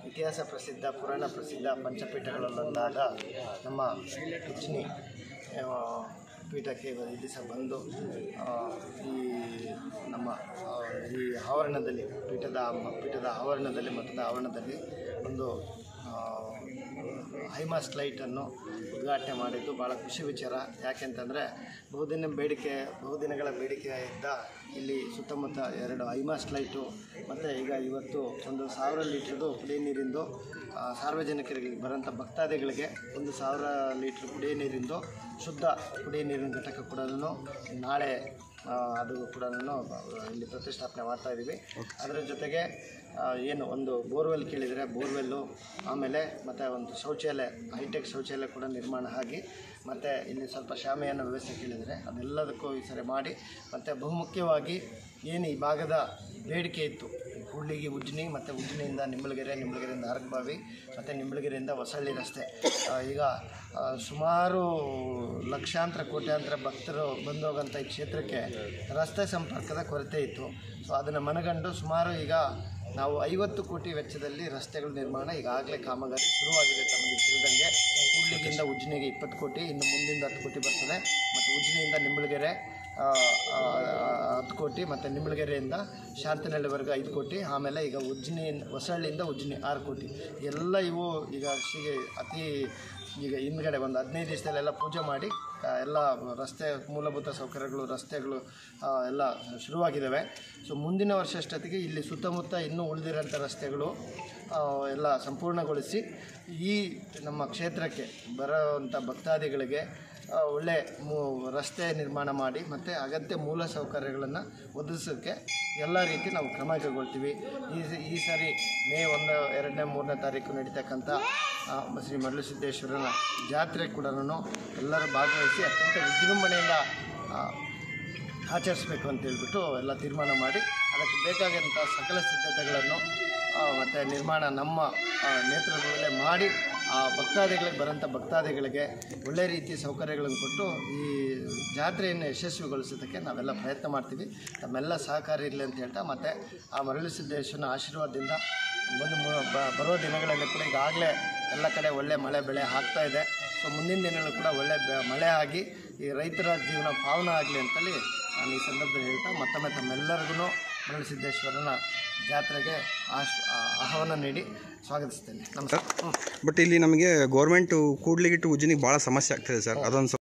ಇತಿಹಾಸ ಪ್ರಸಿದ್ಧ ಪುರಾಣ ಪ್ರಸಿದ್ಧ ಪಂಚಪೀಠಗಳಲ್ಲೊಂದಾದ ನಮ್ಮ ಉಜ್ನಿ ಪೀಠಕ್ಕೆ ಇಲ್ಲಿ ಸಹ ಬಂದು ಈ ನಮ್ಮ ಈ ಆವರಣದಲ್ಲಿ ಪೀಠದ ಆವರಣದಲ್ಲಿ ಮಠದ ಆವರಣದಲ್ಲಿ ಒಂದು ಹೈಮಾಸ್ಟ್ ಲೈಟನ್ನು ಉದ್ಘಾಟನೆ ಮಾಡಿದ್ದು ಭಾಳ ಖುಷಿ ವಿಚಾರ. ಯಾಕೆಂತಂದರೆ ಬಹುದಿನಗಳ ಬೇಡಿಕೆ ಇದ್ದ ಇಲ್ಲಿ ಸುತ್ತಮುತ್ತ 2 ಹೈಮಾಸ್ಟ್ ಲೈಟು ಮತ್ತು ಈಗ ಇವತ್ತು 1,000 ಲೀಟ್ರದು ಕುಡಿಯ ನೀರಿಂದು ಸಾರ್ವಜನಿಕರಿಗೆ ಬರೋಂಥ ಭಕ್ತಾದಿಗಳಿಗೆ 1,000 ಲೀಟ್ರ್ ಕುಡಿಯ ನೀರಿಂದು ಶುದ್ಧ ಕುಡಿಯ ನೀರಿನ ಘಟಕ ಕೂಡ ನಾಳೆ ಅದು ಕೂಡ ಇಲ್ಲಿ ಪ್ರತಿಷ್ಠಾಪನೆ ಮಾಡ್ತಾಯಿದ್ದೀವಿ. ಅದರ ಜೊತೆಗೆ ಏನು ಒಂದು ಬೋರ್ವೆಲ್ ಕೇಳಿದರೆ ಬೋರ್ವೆಲ್ಲು, ಆಮೇಲೆ ಮತ್ತು ಒಂದು ಶೌಚಾಲಯ, ಹೈಟೆಕ್ ಶೌಚಾಲಯ ಕೂಡ ನಿರ್ಮಾಣ ಆಗಿ, ಮತ್ತು ಇಲ್ಲಿ ಸ್ವಲ್ಪ ಶಾಮಿಯಾನ ವ್ಯವಸ್ಥೆ ಕೇಳಿದರೆ ಅದೆಲ್ಲದಕ್ಕೂ ಈ ಸರಿ ಮಾಡಿ, ಮತ್ತು ಬಹುಮುಖ್ಯವಾಗಿ ಏನು ಈ ಭಾಗದ ಬೇಡಿಕೆ ಇತ್ತು, ಕೂಡ್ಲಿಗಿ ಉಜ್ನಿ ಮತ್ತು ಉಜ್ನಿಯಿಂದ ನಿಂಬಳಗೆರೆಯಿಂದ ಅರಕಬಾವಿ ಮತ್ತು ನಿಂಬಳಗೆರೆಯಿಂದ ಹೊಸಳ್ಳಿ ರಸ್ತೆ, ಈಗ ಸುಮಾರು ಲಕ್ಷಾಂತರ ಕೋಟ್ಯಾಂತರ ಭಕ್ತರು ಬಂದೋಗಂಥ ಈ ಕ್ಷೇತ್ರಕ್ಕೆ ರಸ್ತೆ ಸಂಪರ್ಕದ ಕೊರತೆ ಇತ್ತು. ಸೊ ಅದನ್ನು ಮನಗಂಡು ಸುಮಾರು ಈಗ ನಾವು 50 ಕೋಟಿ ವೆಚ್ಚದಲ್ಲಿ ರಸ್ತೆಗಳ ನಿರ್ಮಾಣ ಈಗಾಗಲೇ ಕಾಮಗಾರಿ ಶುರುವಾಗಿದೆ. ತಮಗೆ ತಿಳಿದಂಗೆ ಕೂಡ್ಲಿಗಿಂದ ಉಜ್ನಿಗೆ 20 ಕೋಟಿ, ಇನ್ನು ಮುಂದಿಂದ 10 ಕೋಟಿ ಬರ್ತದೆ, ಮತ್ತು ಉಜ್ನಿಯಿಂದ ನಿಂಬಳಗೆರೆ 10 ಕೋಟಿ, ಮತ್ತು ನಿಂಬಳಗೆರೆಯಿಂದ ಶಾಂತನಹಳ್ಳಿವರೆಗೂ 5 ಕೋಟಿ, ಆಮೇಲೆ ಈಗ ಹೊಸಳ್ಳಿಯಿಂದ ಉಜ್ನಿ 6 ಕೋಟಿ. ಎಲ್ಲ ಇವು ಈಗ ಈಗ ಹಿಂದ್ಗಡೆ ಒಂದು 15 ದಿವಸದಲ್ಲೆಲ್ಲ ಪೂಜೆ ಮಾಡಿ ಎಲ್ಲ ರಸ್ತೆ ಮೂಲಭೂತ ಸೌಕರ್ಯಗಳು, ರಸ್ತೆಗಳು ಎಲ್ಲ ಶುರುವಾಗಿದ್ದಾವೆ. ಸೊ ಮುಂದಿನ ವರ್ಷ ಅಷ್ಟೊತ್ತಿಗೆ ಇಲ್ಲಿ ಸುತ್ತಮುತ್ತ ಇನ್ನೂ ಉಳಿದಿರೋಂಥ ರಸ್ತೆಗಳು ಎಲ್ಲ ಸಂಪೂರ್ಣಗೊಳಿಸಿ ಈ ನಮ್ಮ ಕ್ಷೇತ್ರಕ್ಕೆ ಬರೋವಂಥ ಭಕ್ತಾದಿಗಳಿಗೆ ಒಳ್ಳೆ ರಸ್ತೆ ನಿರ್ಮಾಣ ಮಾಡಿ ಮತ್ತು ಅಗತ್ಯ ಮೂಲ ಸೌಕರ್ಯಗಳನ್ನು ಒದಗಿಸೋಕ್ಕೆ ಎಲ್ಲ ರೀತಿ ನಾವು ಕ್ರಮ ಕೈಗೊಳ್ತೀವಿ. ಈ ಸಾರಿ ಮೇ 1, 2, 3ನೇ ತಾರೀಕು ನಡೀತಕ್ಕಂಥ ಶ್ರೀ ಮರಳುಸಿದ್ದೇಶ್ವರನ ಜಾತ್ರೆ ಕೂಡ ಎಲ್ಲರೂ ಭಾಗವಹಿಸಿ ಅತ್ಯಂತ ವಿಜೃಂಭಣೆಯಿಂದ ಆಚರಿಸಬೇಕು ಅಂತೇಳ್ಬಿಟ್ಟು ಎಲ್ಲ ತೀರ್ಮಾನ ಮಾಡಿ ಅದಕ್ಕೆ ಬೇಕಾದಂಥ ಸಕಲ ಸಿದ್ಧತೆಗಳನ್ನು ಮತ್ತು ನಿರ್ಮಾಣ ನಮ್ಮ ನೇತೃತ್ವದಲ್ಲೇ ಮಾಡಿ ಆ ಬರೋಂಥ ಭಕ್ತಾದಿಗಳಿಗೆ ಒಳ್ಳೆ ರೀತಿಯ ಸೌಕರ್ಯಗಳನ್ನು ಕೊಟ್ಟು ಈ ಜಾತ್ರೆಯನ್ನು ಯಶಸ್ವಿಗೊಳಿಸೋದಕ್ಕೆ ನಾವೆಲ್ಲ ಪ್ರಯತ್ನ ಮಾಡ್ತೀವಿ. ತಮ್ಮೆಲ್ಲ ಸಹಕಾರ ಇರಲಿ ಅಂತ ಹೇಳ್ತಾ, ಮತ್ತು ಆ ಮರಳುಸಿದ್ದೇಶ್ವರನ ಆಶೀರ್ವಾದದಿಂದ ಬರೋ ದಿನಗಳಲ್ಲಿ ಕೂಡ ಈಗಾಗಲೇ ಎಲ್ಲ ಕಡೆ ಒಳ್ಳೆ ಮಳೆ ಬೆಳೆ ಆಗ್ತಾಯಿದೆ. ಸೊ ಮುಂದಿನ ದಿನಗಳು ಕೂಡ ಒಳ್ಳೆ ಮಳೆ ಆಗಿ ಈ ರೈತರ ಜೀವನ ಪಾವನ ಆಗಲಿ ಅಂತೇಳಿ ನಾನು ಈ ಸಂದರ್ಭದಲ್ಲಿ ಹೇಳ್ತಾ ಮತ್ತೊಮ್ಮೆ ತಮ್ಮೆಲ್ಲರಿಗೂ ಮರಳುಸಿದ್ದೇಶ್ವರನ ಜಾತ್ರೆಗೆ ಆಹ್ವಾನ ನೀಡಿ ಸ್ವಾಗತಿಸ್ತೇನೆ. ನಮಸ್ಕಾರ. ಬಟ್ ಇಲ್ಲಿ ನಮಗೆ ಗೌರ್ಮೆಂಟು ಕೂಡ್ಲಿಗಿ ಟು ಉಜ್ನಿಗೆ ಭಾಳ ಸಮಸ್ಯೆ ಆಗ್ತದೆ ಸರ್, ಅದೊಂದು